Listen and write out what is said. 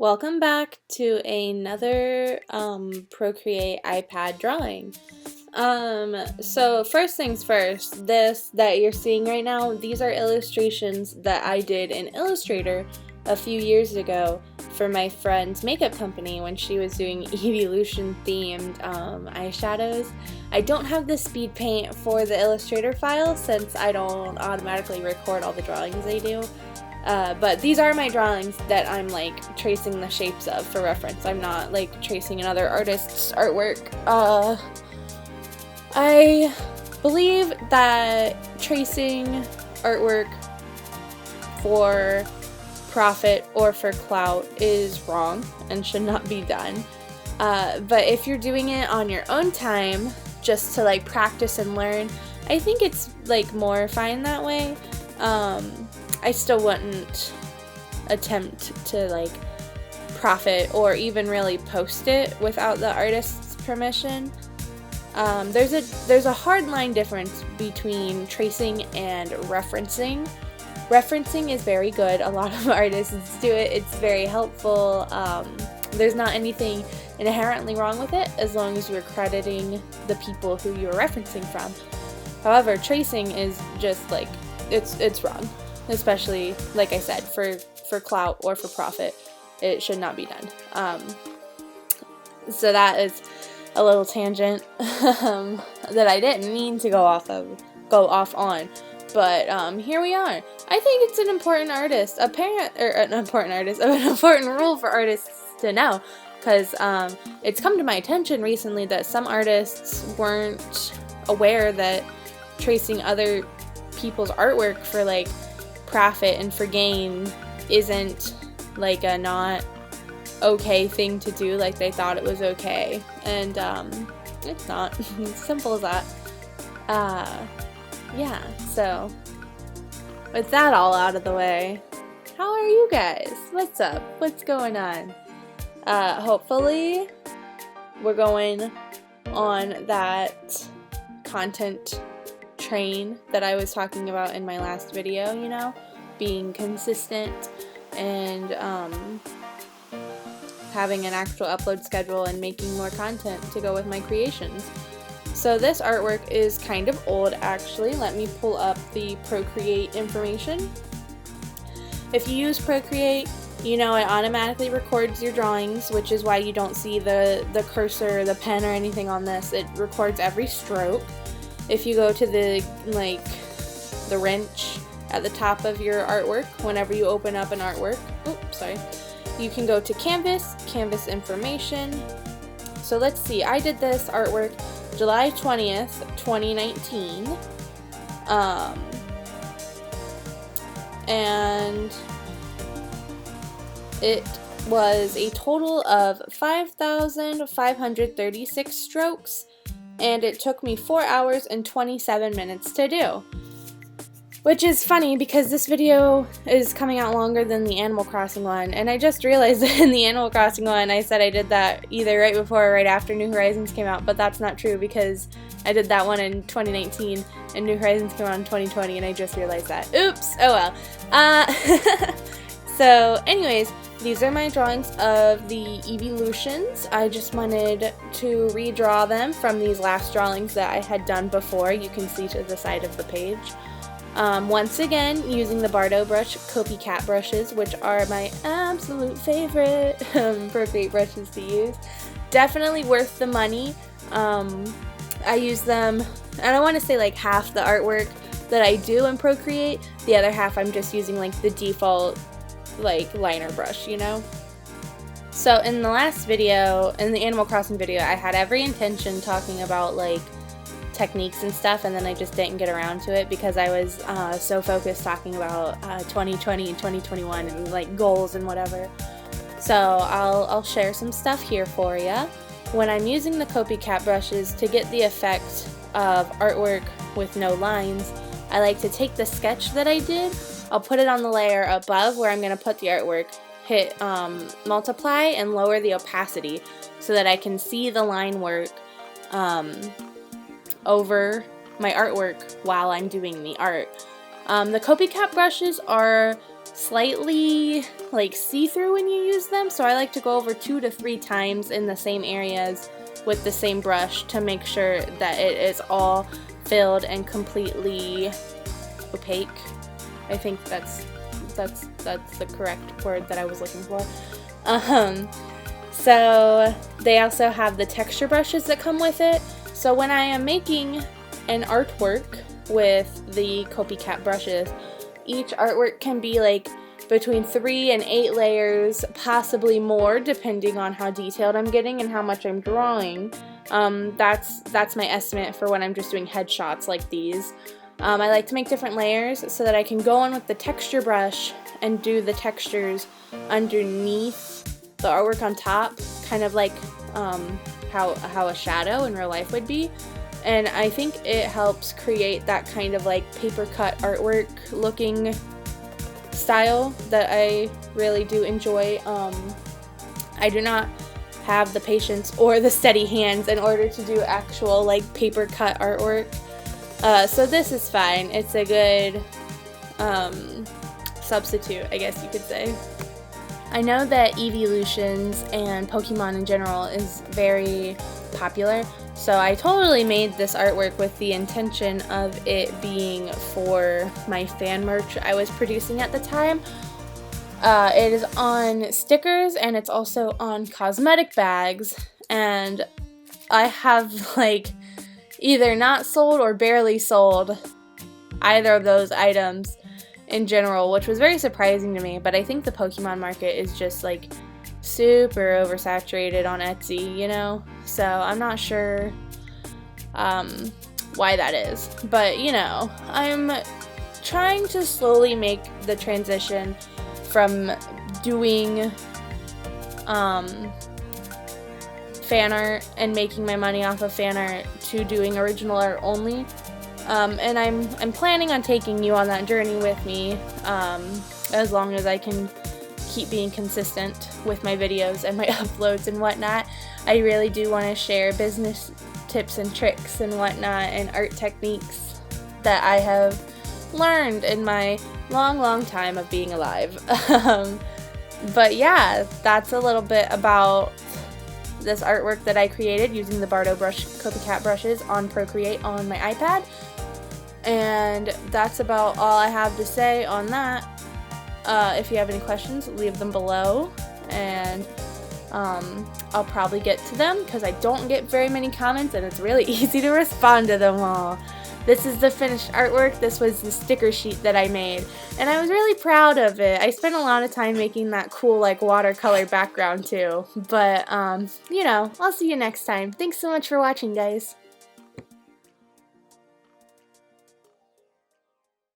Welcome back to another Procreate iPad drawing. So first things first, this that you're seeing right now, these are illustrations that I did in Illustrator a few years ago for my friend's makeup company when she was doing Eeveelution themed eyeshadows. I don't have the Speedpaint for the Illustrator file since I don't automatically record all the drawings I do. But these are my drawings that I'm like tracing the shapes of for reference. I'm not like tracing another artist's artwork. I believe that tracing artwork for profit or for clout is wrong and should not be done. But if you're doing it on your own time, just to like practice and learn, I think it's like more fine that way. I still wouldn't attempt to like profit or even really post it without the artist's permission. There's a hard line difference between tracing and referencing. Referencing is very good. A lot of artists do it. It's very helpful. There's not anything inherently wrong with it as long as you're crediting the people who you're referencing from. However, tracing is just like it's wrong. Especially, like I said, for clout or for profit, it should not be done. So that is a little tangent that I didn't mean to go off on, but here we are. I think it's an important rule for artists to know, because it's come to my attention recently that some artists weren't aware that tracing other people's artwork for like profit and for gain isn't like a not okay thing to do. Like they thought it was okay, and it's not. It's simple as that. Yeah, so with that all out of the way, how are you guys? What's up? What's going on? Hopefully we're going on that content train that I was talking about in my last video, you know, being consistent and having an actual upload schedule and making more content to go with my creations. So this artwork is kind of old actually. Let me pull up the Procreate information. If you use Procreate, you know it automatically records your drawings, which is why you don't see the cursor, the pen, or anything on this. It records every stroke. If you go to the wrench at the top of your artwork, whenever you open up an artwork, you can go to Canvas information. So let's see, I did this artwork July 20th, 2019, and it was a total of 5,536 strokes, and it took me 4 hours and 27 minutes to do. Which is funny because this video is coming out longer than the Animal Crossing one, and I just realized that in the Animal Crossing one I said I did that either right before or right after New Horizons came out, but that's not true because I did that one in 2019 and New Horizons came out in 2020, and I just realized that. Oops! Oh well. So anyways, these are my drawings of the Eeveelutions. I just wanted to redraw them from these last drawings that I had done before. You can see to the side of the page. Once again, using the Bardo brush Copycat brushes, which are my absolute favorite Procreate brushes to use. Definitely worth the money. I use them, and I want to say like half the artwork that I do in Procreate, the other half I'm just using like the default like liner brush, you know? So in the last video, in the Animal Crossing video, I had every intention talking about like techniques and stuff, and then I just didn't get around to it because I was so focused talking about 2020 and 2021 and like goals and whatever. So I'll share some stuff here for you. When I'm using the Copycat brushes to get the effect of artwork with no lines, I like to take the sketch that I did, I'll put it on the layer above where I'm going to put the artwork, hit multiply and lower the opacity so that I can see the line work over my artwork while I'm doing the art. The Copycat brushes are slightly like see-through when you use them, so I like to go over 2 to 3 times in the same areas with the same brush to make sure that it is all filled and completely opaque. I think that's the correct word that I was looking for. So they also have the texture brushes that come with it. So when I am making an artwork with the copycat brushes, each artwork can be like between 3 and 8 layers, possibly more, depending on how detailed I'm getting and how much I'm drawing. That's my estimate for when I'm just doing headshots like these. I like to make different layers so that I can go in with the texture brush and do the textures underneath the artwork on top, kind of like how a shadow in real life would be. And I think it helps create that kind of like paper cut artwork looking style that I really do enjoy. I do not have the patience or the steady hands in order to do actual like paper cut artwork. So this is fine. It's a good substitute, I guess you could say. I know that Eeveelutions and Pokemon in general is very popular, so I totally made this artwork with the intention of it being for my fan merch I was producing at the time. It is on stickers and it's also on cosmetic bags, and I have like either not sold or barely sold either of those items in general, which was very surprising to me. But I think the Pokemon market is just like super oversaturated on Etsy, you know, so I'm not sure why that is, but you know, I'm trying to slowly make the transition from doing fan art and making my money off of fan art to doing original art only. And I'm planning on taking you on that journey with me, as long as I can keep being consistent with my videos and my uploads and whatnot. I really do want to share business tips and tricks and whatnot and art techniques that I have learned in my long time of being alive. But yeah, that's a little bit about this artwork that I created using the Bardo brush copycat brushes on Procreate on my iPad. And that's about all I have to say on that. If you have any questions, leave them below, and I'll probably get to them because I don't get very many comments and it's really easy to respond to them all. This is the finished artwork. This was the sticker sheet that I made, and I was really proud of it. I spent a lot of time making that cool like watercolor background too, but you know, I'll see you next time. Thanks so much for watching, guys.